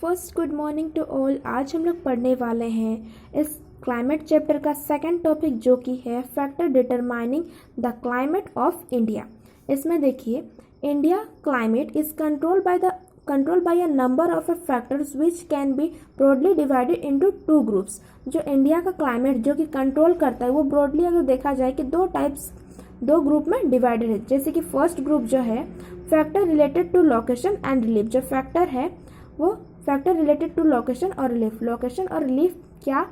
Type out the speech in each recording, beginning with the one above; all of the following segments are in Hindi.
First good morning to all. आज हम लोग पढ़ने वाले हैं इस क्लाइमेट चैप्टर का सेकंड टॉपिक जो कि है factor determining the climate of India. इसमें देखिए India climate is controlled by a number of factors which can be broadly divided into two groups। जो इंडिया का क्लाइमेट जो कि कंट्रोल करता है वो ब्रॉडली अगर देखा जाए कि दो ग्रुप में डिवाइडेड है। जैसे कि फर्स्ट ग्रुप जो है factor related to location and relief. जो फैक्टर है वो फैक्टर रिलेटेड टू लोकेशन और रिलीफ। लोकेशन और रिलीफ क्या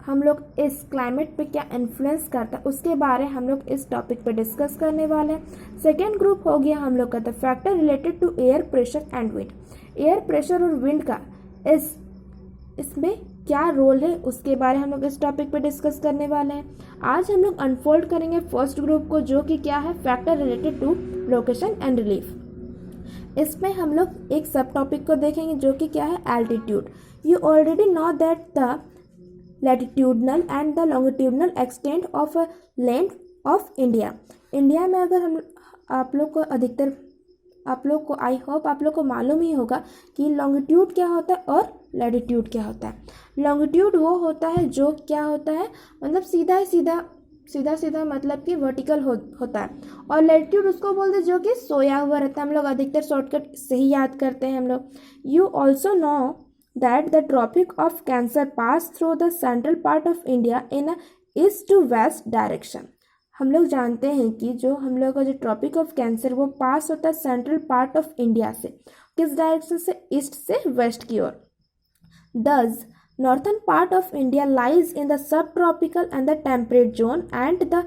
हम लोग इस क्लाइमेट पे क्या इन्फ्लुएंस करता है उसके बारे हम लोग इस टॉपिक पे डिस्कस करने वाले हैं। सेकेंड ग्रुप हो गया हम लोग का factor related to air pressure and wind. Air pressure और विंड का इसमें क्या रोल है उसके बारे हम लोग इस टॉपिक पे डिस्कस करने वाले हैं। आज हम लोग अनफोल्ड करेंगे फर्स्ट ग्रुप को जो कि क्या है factor related to location and relief. इसमें हम लोग एक सब टॉपिक को देखेंगे जो कि क्या है altitude. You already know that the latitudinal and the longitudinal extent of land of India. India में अगर हम आप लोग को आई होप आप लोग को मालूम ही होगा कि लॉन्गिट्यूड क्या होता है और लैटिट्यूड क्या होता है। लॉन्गिट्यूड वो होता है जो क्या होता है मतलब सीधा मतलब कि वर्टिकल होता है, और लैटिट्यूड उसको बोलते हैं जो कि सोया हुआ रहता है। हम लोग अधिकतर शॉर्टकट से ही याद करते हैं हम लोग। You also know that the tropic of cancer pass through the central part of India in east to west direction. हम लोग जानते हैं कि जो हम लोग का जो ट्रॉपिक ऑफ कैंसर वो पास होता है सेंट्रल पार्ट ऑफ इंडिया से। किस डायरेक्शन से? ईस्ट से वेस्ट की ओर। दस northern part of India lies in the subtropical and the temperate zone, and the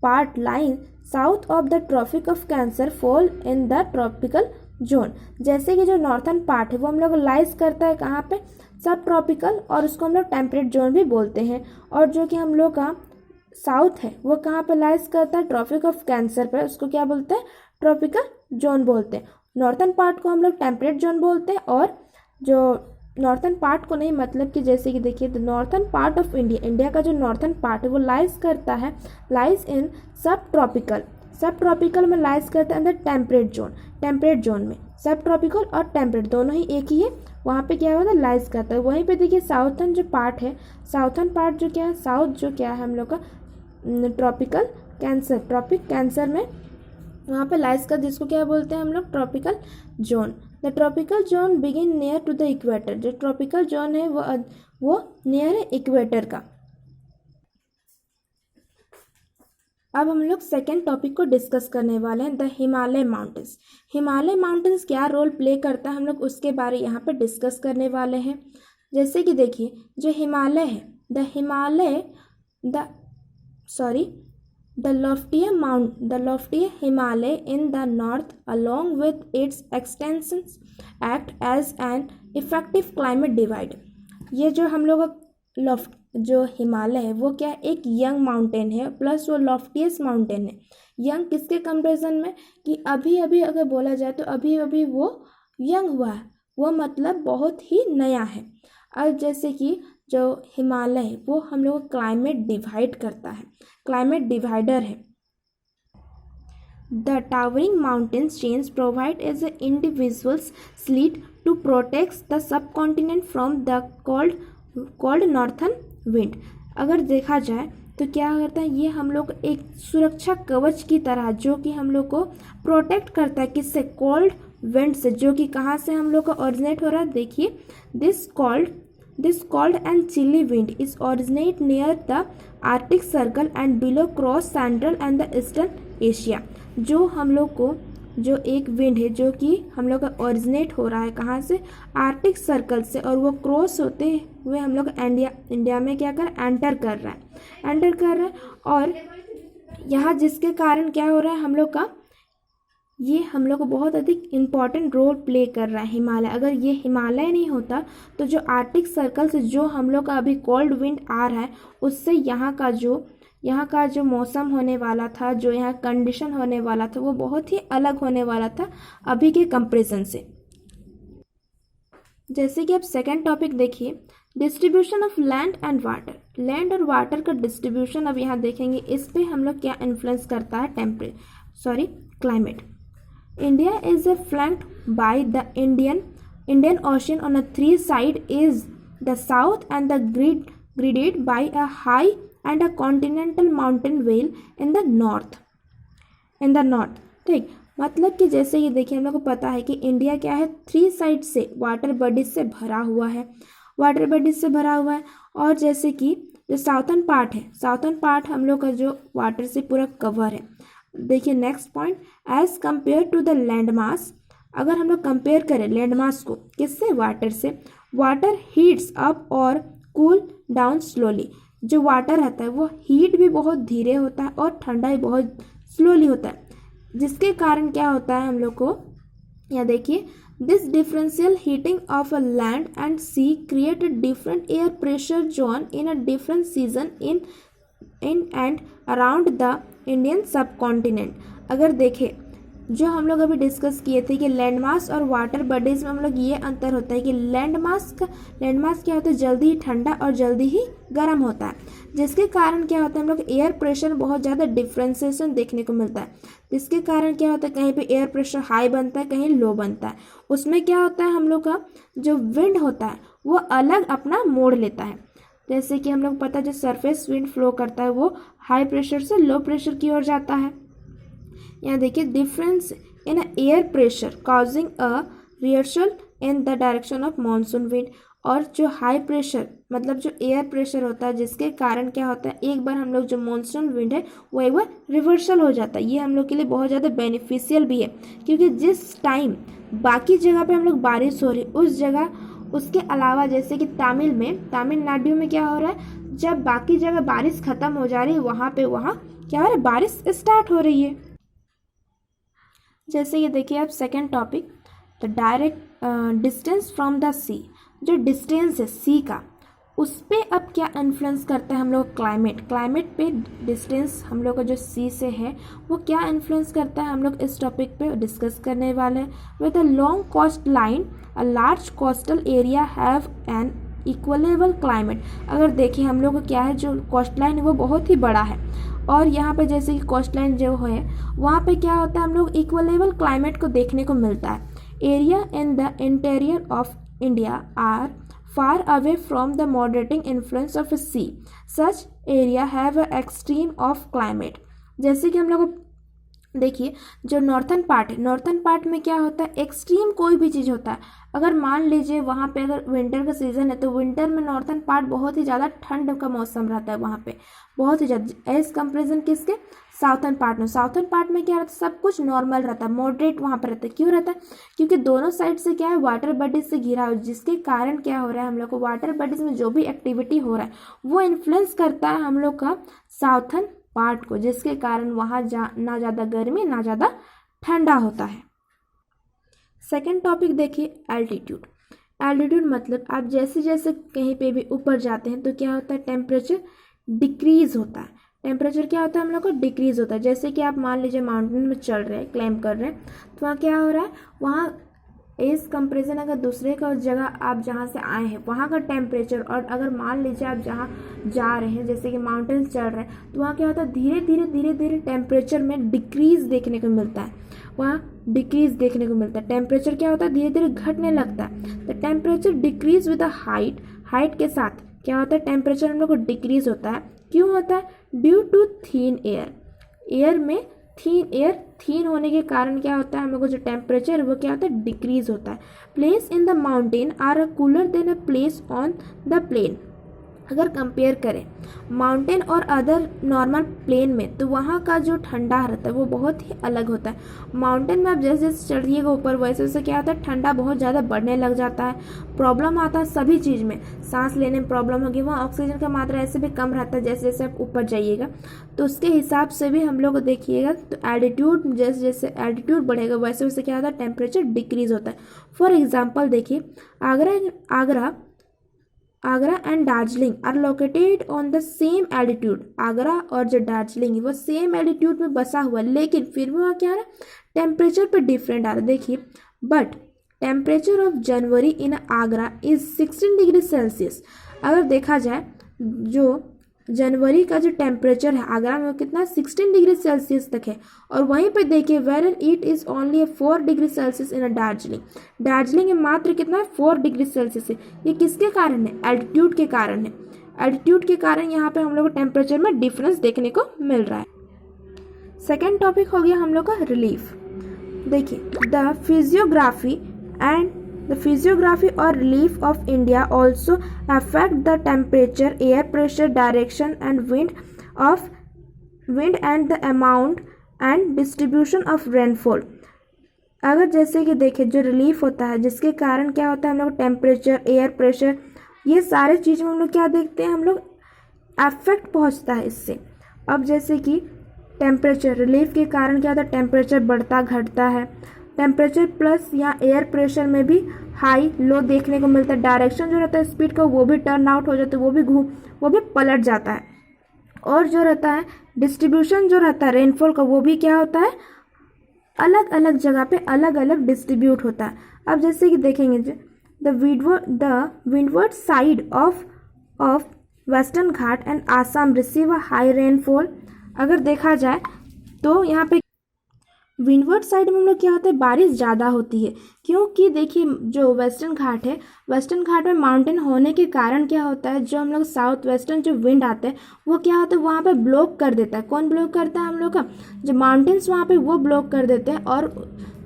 part lying south of the Tropic of Cancer fall in the tropical zone। जैसे कि जो नॉर्थन पार्ट है वो हम लोग लाइज करता है कहाँ पे? सब ट्रॉपिकल, और उसको हम लोग टेम्परेट जोन भी बोलते हैं। और जो कि हम लोग का साउथ है वो कहाँ पे लाइज करता है? ट्रॉपिक ऑफ कैंसर पे, उसको क्या बोलते हैं? ट्रॉपिकल जोन बोलते हैं। नॉर्थन पार्ट को हम लोग टेम्परेट जोन बोलते हैं, और जो नॉर्थन पार्ट को नहीं मतलब कि जैसे कि देखिए the northern part of India का जो नॉर्थन पार्ट है वो लाइज करता है इन सब ट्रॉपिकल में लाइज करता है अंदर टेम्परेट जोन में। सब ट्रॉपिकल और टेम्परेट दोनों ही एक ही है, वहाँ पे क्या होता है? लाइज करता है। वहीं पे देखिए साउथर्न जो पार्ट है, साउथर्न पार्ट जो क्या है, साउथ जो क्या है हम लोग का ट्रॉपिक कैंसर में वहाँ पे लाइज कर, जिसको क्या बोलते हैं हम लोग? Tropical zone. The tropical zone begin near to the equator. जो ट्रॉपिकल जोन है वो नियर है इक्वेटर का। अब हम लोग सेकेंड टॉपिक को डिस्कस करने वाले हैं the Himalaya mountains. Himalaya mountains क्या रोल प्ले करता है हम लोग उसके बारे यहाँ पे डिस्कस करने वाले हैं। जैसे कि देखिए जो हिमालय है The loftier Himalaya in the north along with its extensions act as an effective climate divider। ये जो हम लोग जो हिमालय है वो क्या है? एक यंग माउंटेन है प्लस वो लॉफ्टियस्ट माउंटेन है। यंग किसके कंपेरिजन में? कि अभी अगर बोला जाए तो अभी वो यंग हुआ है, वो मतलब बहुत ही नया है। और जैसे कि जो हिमालय है वो हम लोग क्लाइमेट डिवाइड करता है, क्लाइमेट डिवाइडर है। The towering mountains chains provide as a individuals sleet to protect the subcontinent from the cold northern wind. अगर देखा जाए तो क्या करता है? ये हम लोग एक सुरक्षा कवच की तरह जो कि हम लोग को प्रोटेक्ट करता है। किससे? कोल्ड विंड से, जो कि कहाँ से हम लोग का ओरिजिनेट हो रहा है? देखिए This cold and chilly wind is originate near the Arctic Circle and below cross Central and the Eastern Asia। जो हम लोग को जो एक विंड है जो कि हम लोग का ओरिजिनेट हो रहा है कहाँ से? आर्टिक सर्कल से, और वो क्रॉस होते हुए हम लोग इंडिया में क्या एंटर कर रहा है। और यहाँ जिसके कारण क्या हो रहा है हम लोग का ये हम लोग को बहुत अधिक इम्पॉर्टेंट रोल प्ले कर रहा है हिमालय। अगर ये हिमालय नहीं होता तो जो आर्टिक सर्कल से जो हम लोग का अभी कोल्ड विंड आ रहा है उससे यहाँ का जो मौसम होने वाला था, जो यहाँ कंडीशन होने वाला था वो बहुत ही अलग होने वाला था अभी के कंपेरिजन से। जैसे कि अब सेकेंड टॉपिक देखिए distribution of land and water. Land और वाटर का डिस्ट्रीब्यूशन अब यहाँ देखेंगे, इस पे हम लोग क्या इन्फ्लुएंस करता है climate. India is flanked by the Indian Indian Ocean on a three side is the south and the graded by a high and a continental mountain wall in the north. ठीक, मतलब कि जैसे ये देखिए हम लोग को पता है कि इंडिया क्या है, थ्री साइड से वाटर बॉडीज से भरा हुआ है, और जैसे कि जो साउथर्न पार्ट हम लोग का जो वाटर से पूरा कवर है। देखिए next point, as compare to the land mass, अगर हम लोग कंपेयर करें लैंड मास को किससे, वाटर से, वाटर हीट्स अप और कूल डाउन स्लोली। जो वाटर रहता है वो हीट भी बहुत धीरे होता है और ठंडा भी बहुत स्लोली होता है, जिसके कारण क्या होता है हम लोग को, यहाँ देखिए, this differential heating of a land and sea create a different air pressure zone in a different season in and around the Indian subcontinent. अगर देखें जो हम लोग अभी डिस्कस किए थे कि लैंड मास और वाटर बॉडीज में हम लोग ये अंतर होता है कि लैंड मास क्या होता है, जल्दी ही ठंडा और जल्दी ही गर्म होता है, जिसके कारण क्या होता है हम लोग एयर प्रेशर में बहुत ज़्यादा डिफ्रेंसिएशन देखने को मिलता है, जिसके कारण क्या होता है कहीं पे एयर प्रेशर हाई बनता है, कहीं लो बनता है। उसमें क्या होता है हम लोग का जो विंड होता है वो अलग अपना मोड़ लेता है, जैसे कि हम लोग पता है जो सरफेस विंड फ्लो करता है वो हाई प्रेशर से लो प्रेशर की ओर जाता है। यहाँ देखिए, difference in air pressure causing a rehearsal in the direction of monsoon wind, और जो हाई प्रेशर मतलब जो एयर प्रेशर होता है जिसके कारण क्या होता है एक बार हम लोग जो मानसून विंड है वो एक बार रिवर्सल हो जाता है। ये हम लोग के लिए बहुत ज़्यादा बेनिफिशियल भी है, क्योंकि जिस टाइम बाकी जगह पे हम लोग बारिश हो रही उस जगह, उसके अलावा जैसे कि तमिलनाडु में क्या हो रहा है, जब बाकी जगह बारिश खत्म हो जा रही है वहाँ क्या हो रहा है, बारिश स्टार्ट हो रही है। जैसे ये देखिए आप second topic, the direct distance from the sea, जो डिस्टेंस है सी का उस पर अब क्या इन्फ्लुएंस करता है हम लोग, क्लाइमेट पे डिस्टेंस हम लोग का जो सी से है वो क्या इन्फ्लुएंस करता है, हम लोग इस टॉपिक पे डिस्कस करने वाले हैं। With a long coast line a large coastal area have an equable climate. अगर देखिए हम लोग को क्या है, जो कोस्ट लाइन है वो बहुत ही बड़ा है, और यहाँ पे जैसे कि कोस्ट लाइन जो है वहाँ पे क्या होता है हम लोग इक्वलेबल क्लाइमेट को देखने को मिलता है। Area in the interior of India are far away from the moderating influence of a sea. Such area have an extreme of climate. जैसे कि हम लोग देखिए जो नॉर्थन पार्ट में क्या होता है, एक्सट्रीम कोई भी चीज़ होता है। अगर मान लीजिए वहाँ पे अगर विंटर का सीज़न है तो विंटर में नॉर्थन पार्ट बहुत ही ज़्यादा ठंड का मौसम रहता है वहाँ पे, बहुत ही ज़्यादा, एज कंपेरिजन किसके, साउथर्न पार्ट में क्या रहता है, सब कुछ नॉर्मल रहता है, मॉडरेट वहाँ पर रहता है। क्यों रहता है, क्योंकि दोनों साइड से क्या है वाटर बॉडीज से घिरा हो, जिसके कारण क्या हो रहा है हम लोग को वाटर बॉडीज में जो भी एक्टिविटी हो रहा है वो इन्फ्लुएंस करता है हम लोग का साउथर्न पार्ट को, जिसके कारण वहाँ ना ज़्यादा गर्मी ना ज़्यादा ठंडा होता है। सेकेंड टॉपिक देखिए, एल्टीट्यूड मतलब आप जैसे जैसे कहीं पे भी ऊपर जाते हैं तो क्या होता है, टेम्परेचर डिक्रीज होता है। टेम्परेचर क्या होता है हम लोग को, डिक्रीज होता है। जैसे कि आप मान लीजिए माउंटेन में चल रहे हैं, क्लाइंब कर रहे हैं, तो वहाँ क्या हो रहा है, वहाँ एज कंपेरिजन अगर दूसरे का जगह आप जहाँ से आए हैं वहाँ का टेम्परेचर, और अगर मान लीजिए आप जहाँ जा रहे हैं जैसे कि माउंटेन चढ़ रहे हैं तो वहाँ क्या होता है धीरे धीरे टेम्परेचर में डिक्रीज देखने को मिलता है, टेम्परेचर क्या होता है धीरे धीरे घटने लगता है। तो temperature decrease with the height के साथ क्या होता है, टेम्परेचर हम लोग को डिक्रीज होता है। क्यों होता है, ड्यू टू थीन एयर में थीन होने के कारण क्या होता है हम लोग को जो टेम्परेचर वो क्या होता है, डिक्रीज होता है। Place in the mountain are cooler than a place on the plain. अगर कंपेयर करें माउंटेन और अदर नॉर्मल प्लेन में तो वहाँ का जो ठंडा रहता है वो बहुत ही अलग होता है। माउंटेन में आप जैसे जैसे चढ़िएगा ऊपर वैसे वैसे क्या होता है, ठंडा बहुत ज़्यादा बढ़ने लग जाता है, प्रॉब्लम आता है सभी चीज़ में, सांस लेने में प्रॉब्लम होगी, वहाँ ऑक्सीजन का मात्रा ऐसे भी कम रहता है जैसे जैसे आप ऊपर जाइएगा। तो उसके हिसाब से भी हम लोग देखिएगा तो एल्टीट्यूड जैसे जैसे एल्टीट्यूड बढ़ेगा वैसे वैसे क्या होता है, टेम्परेचर डिक्रीज होता है। फॉर एग्जाम्पल देखिए Agra and Darjeeling are located on the same altitude. Agra और जो दार्जिलिंग है वो सेम एल्टीट्यूड में बसा हुआ है, लेकिन फिर भी वहाँ क्या आ रहा है, टेम्परेचर पे डिफरेंट आ रहा है। देखिए, but temperature of January in Agra is 16 degree Celsius. अगर देखा जाए जो जनवरी का जो टेम्परेचर है आगरा में वो कितना 16 डिग्री सेल्सियस तक है। और वहीं पे देखिए where it is only 4 degree Celsius in Darjeeling, Darjeeling में मात्र कितना है 4 डिग्री सेल्सियस है। ये किसके कारण है? एल्टीट्यूड के कारण है। एल्टीट्यूड के कारण यहाँ पे हम लोग को टेम्परेचर में डिफरेंस देखने को मिल रहा है। सेकेंड टॉपिक हो गया हम लोग का रिलीफ। देखिए द फिजियोग्राफी और relief of India also affect the temperature, air pressure, direction and wind and the amount and distribution of rainfall. अगर जैसे कि देखिए जो रिलीफ होता है जिसके कारण क्या होता है हम लोग टेम्परेचर, एयर प्रेशर, ये सारे चीज़ में हम लोग क्या देखते हैं, हम लोग अफेक्ट पहुंचता है इससे। अब जैसे कि टेम्परेचर, रिलीफ के कारण क्या होता है टेम्परेचर बढ़ता घटता है, टेम्परेचर प्लस या एयर प्रेशर में भी हाई लो देखने को मिलता है। डायरेक्शन जो रहता है स्पीड का वो भी टर्न आउट हो जाता है, वो भी पलट जाता है। और जो रहता है डिस्ट्रीब्यूशन जो रहता है रेनफॉल का वो भी क्या होता है अलग अलग जगह पे अलग अलग डिस्ट्रीब्यूट होता है। अब जैसे कि देखेंगे the windward side of western Ghat and Assam receive a high rainfall. अगर देखा जाए तो यहाँ पे विंडवर्ड साइड में हम लोग क्या होता है बारिश ज़्यादा होती है, क्योंकि देखिए जो वेस्टर्न घाट है, वेस्टर्न घाट में माउंटेन होने के कारण क्या होता है जो हम लोग साउथ वेस्टर्न जो विंड आते हैं वो क्या होता है वहाँ पे ब्लॉक कर देता है। कौन ब्लॉक करता है? हम लोग का जो माउंटेन्स वहाँ पे वो ब्लॉक कर देते हैं। और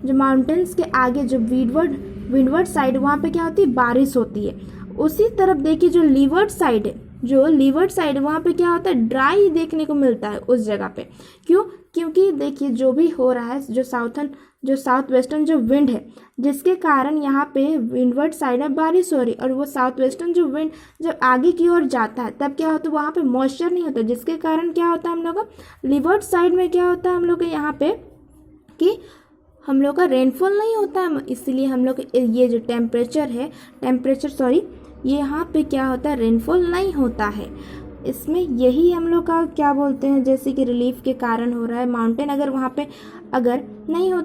जो माउंटेन्स के आगे जो विंडवर्ड साइड वहाँ पे क्या होती है बारिश होती है। उसी तरफ देखिए जो लीवर्ड साइड है, जो लीवर्ड साइड वहाँ पे क्या होता है ड्राई देखने को मिलता है उस जगह पे। क्यों? क्योंकि देखिए जो भी हो रहा है जो साउथ वेस्टर्न जो विंड है जिसके कारण यहाँ पे विंडवर्ड साइड में बारिश हो रही, और वो साउथ वेस्टर्न जो विंड जब आगे की ओर जाता है तब क्या होता है वहाँ पे मॉइस्चर नहीं होता, जिसके कारण क्या होता है हम लोग का लीवर्ड साइड में क्या होता है हम लोग के यहाँ पे कि हम लोग का रेनफॉल नहीं होता है। इसलिए हम लोग ये जो टेम्परेचर ये यहाँ पे क्या होता है रेनफॉल नहीं होता है। इसमें यही हम लोग का क्या बोलते हैं जैसे कि रिलीफ के कारण हो रहा है। माउंटेन अगर वहाँ पे अगर नहीं होता